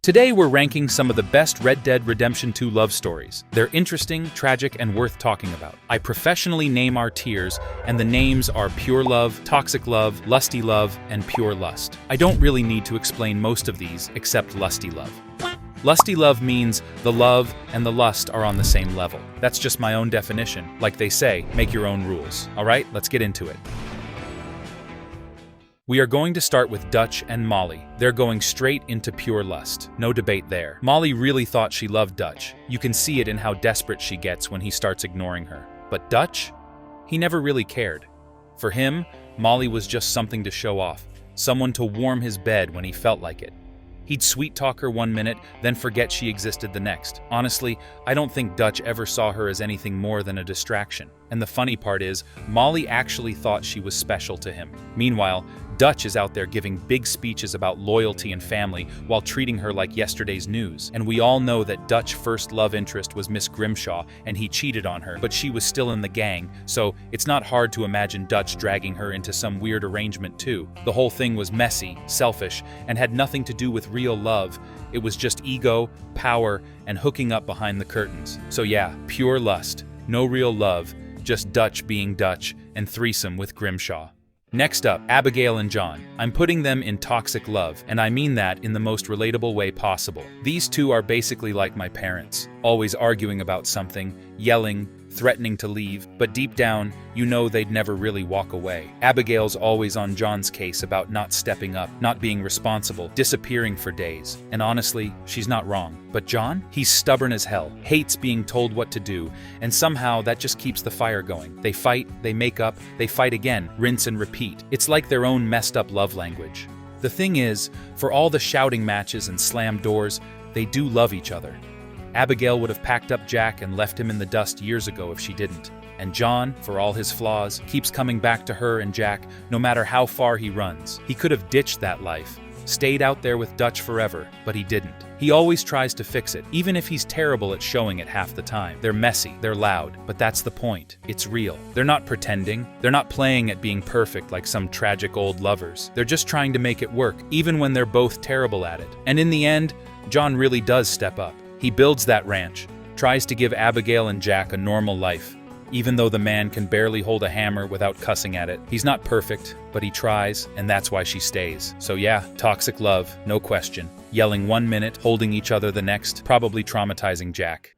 Today we're ranking some of the best Red Dead Redemption 2 love stories. They're interesting, tragic, and worth talking about. I professionally name our tiers, and the names are Pure Love, Toxic Love, Lusty Love, and Pure Lust. I don't really need to explain most of these, except Lusty Love. Lusty love means the love and the lust are on the same level. That's just my own definition. Like they say, make your own rules. Alright, let's get into it. We are going to start with Dutch and Molly. They're going straight into pure lust. No debate there. Molly really thought she loved Dutch. You can see it in how desperate she gets when he starts ignoring her. But Dutch? He never really cared. For him, Molly was just something to show off. Someone to warm his bed when he felt like it. He'd sweet-talk her one minute, then forget she existed the next. Honestly, I don't think Dutch ever saw her as anything more than a distraction. And the funny part is, Molly actually thought she was special to him. Meanwhile, Dutch is out there giving big speeches about loyalty and family while treating her like yesterday's news. And we all know that Dutch's first love interest was Miss Grimshaw, and he cheated on her, but she was still in the gang, so it's not hard to imagine Dutch dragging her into some weird arrangement too. The whole thing was messy, selfish, and had nothing to do with real love. It was just ego, power, and hooking up behind the curtains. So yeah, pure lust, no real love, just Dutch being Dutch, and threesome with Grimshaw. Next up, Abigail and John. I'm putting them in toxic love, and I mean that in the most relatable way possible. These two are basically like my parents, always arguing about something, yelling, threatening to leave, but deep down, you know they'd never really walk away. Abigail's always on John's case about not stepping up, not being responsible, disappearing for days. And honestly, she's not wrong. But John? He's stubborn as hell, hates being told what to do, and somehow that just keeps the fire going. They fight, they make up, they fight again, rinse and repeat. It's like their own messed up love language. The thing is, for all the shouting matches and slammed doors, they do love each other. Abigail would have packed up Jack and left him in the dust years ago if she didn't. And John, for all his flaws, keeps coming back to her and Jack no matter how far he runs. He could have ditched that life, stayed out there with Dutch forever, but he didn't. He always tries to fix it, even if he's terrible at showing it half the time. They're messy, they're loud, but that's the point. It's real. They're not pretending. They're not playing at being perfect like some tragic old lovers. They're just trying to make it work, even when they're both terrible at it. And in the end, John really does step up. He builds that ranch, tries to give Abigail and Jack a normal life, even though the man can barely hold a hammer without cussing at it. He's not perfect, but he tries, and that's why she stays. So yeah, toxic love, no question. Yelling one minute, holding each other the next, probably traumatizing Jack.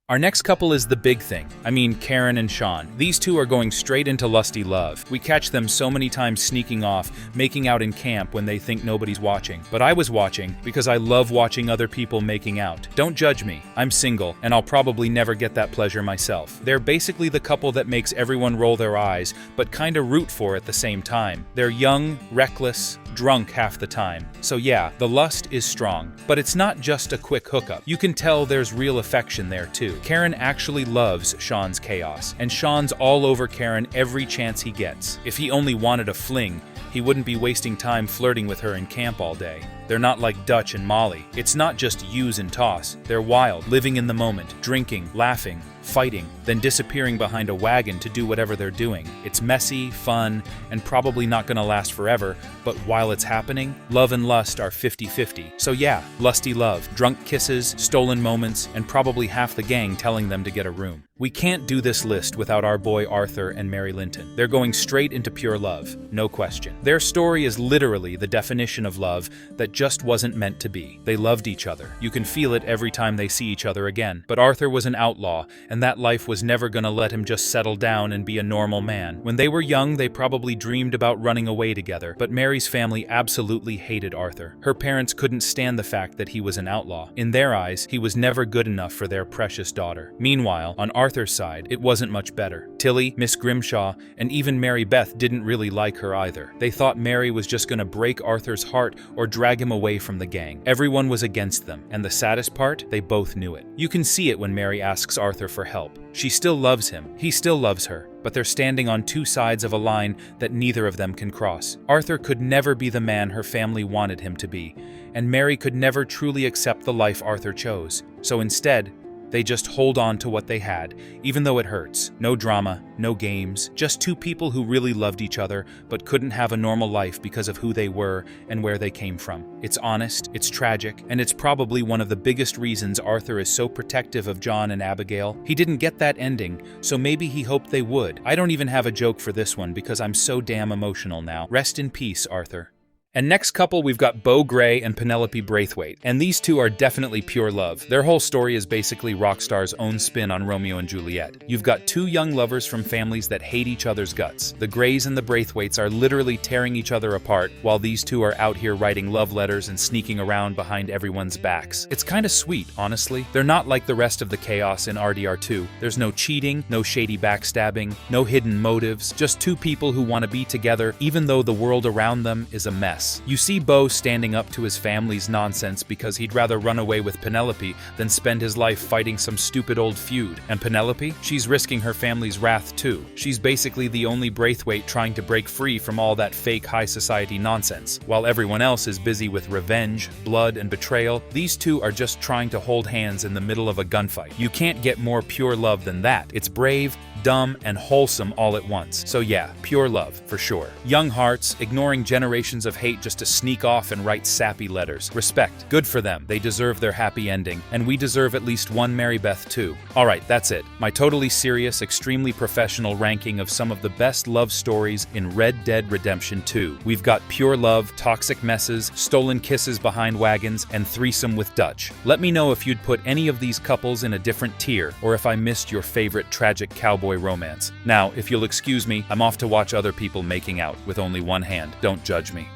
Our next couple is the big thing. I mean, Karen and Sean. These two are going straight into lusty love. We catch them so many times sneaking off, making out in camp when they think nobody's watching. But I was watching because I love watching other people making out. Don't judge me. I'm single, and I'll probably never get that pleasure myself. They're basically the couple that makes everyone roll their eyes, but kinda root for at the same time. They're young, reckless, drunk half the time. So yeah, the lust is strong. But it's not just a quick hookup. You can tell there's real affection there too. Karen actually loves Sean's chaos, and Sean's all over Karen every chance he gets. If he only wanted a fling, he wouldn't be wasting time flirting with her in camp all day. They're not like Dutch and Molly. It's not just use and toss. They're wild, living in the moment, drinking, laughing, fighting, then disappearing behind a wagon to do whatever they're doing. It's messy, fun, and probably not gonna last forever, but while it's happening, love and lust are 50-50. So yeah, lusty love, drunk kisses, stolen moments, and probably half the gang telling them to get a room. We can't do this list without our boy Arthur and Mary Linton. They're going straight into pure love, no question. Their story is literally the definition of love that just wasn't meant to be. They loved each other. You can feel it every time they see each other again. But Arthur was an outlaw, and that life was never gonna let him just settle down and be a normal man. When they were young, they probably dreamed about running away together, but Mary's family absolutely hated Arthur. Her parents couldn't stand the fact that he was an outlaw. In their eyes, he was never good enough for their precious daughter. Meanwhile, on Arthur's side, it wasn't much better. Tilly, Miss Grimshaw, and even Mary Beth didn't really like her either. They thought Mary was just gonna break Arthur's heart or drag him away from the gang. Everyone was against them, and the saddest part, they both knew it. You can see it when Mary asks Arthur for help. She still loves him, he still loves her, but they're standing on two sides of a line that neither of them can cross. Arthur could never be the man her family wanted him to be, and Mary could never truly accept the life Arthur chose. So instead, They just hold on to what they had, even though it hurts. No drama, no games, just two people who really loved each other but couldn't have a normal life because of who they were and where they came from. It's honest, it's tragic, and it's probably one of the biggest reasons Arthur is so protective of John and Abigail. He didn't get that ending, so maybe he hoped they would. I don't even have a joke for this one because I'm so damn emotional now. Rest in peace, Arthur. And next couple, we've got Beau Gray and Penelope Braithwaite, and these two are definitely pure love. Their whole story is basically Rockstar's own spin on Romeo and Juliet. You've got two young lovers from families that hate each other's guts. The Grays and the Braithwaites are literally tearing each other apart, while these two are out here writing love letters and sneaking around behind everyone's backs. It's kinda sweet, honestly. They're not like the rest of the chaos in RDR2. There's no cheating, no shady backstabbing, no hidden motives, just two people who want to be together even though the world around them is a mess. You see Beau standing up to his family's nonsense because he'd rather run away with Penelope than spend his life fighting some stupid old feud. And Penelope? She's risking her family's wrath too. She's basically the only Braithwaite trying to break free from all that fake high society nonsense. While everyone else is busy with revenge, blood, and betrayal, these two are just trying to hold hands in the middle of a gunfight. You can't get more pure love than that. It's brave, dumb, and wholesome all at once. So yeah, pure love, for sure. Young hearts, ignoring generations of hate just to sneak off and write sappy letters. Respect. Good for them. They deserve their happy ending. And we deserve at least one Mary Beth too. Alright, that's it. My totally serious, extremely professional ranking of some of the best love stories in Red Dead Redemption 2. We've got pure love, toxic messes, stolen kisses behind wagons, and threesome with Dutch. Let me know if you'd put any of these couples in a different tier, or if I missed your favorite tragic cowboy romance. Now, if you'll excuse me, I'm off to watch other people making out with only one hand. Don't judge me.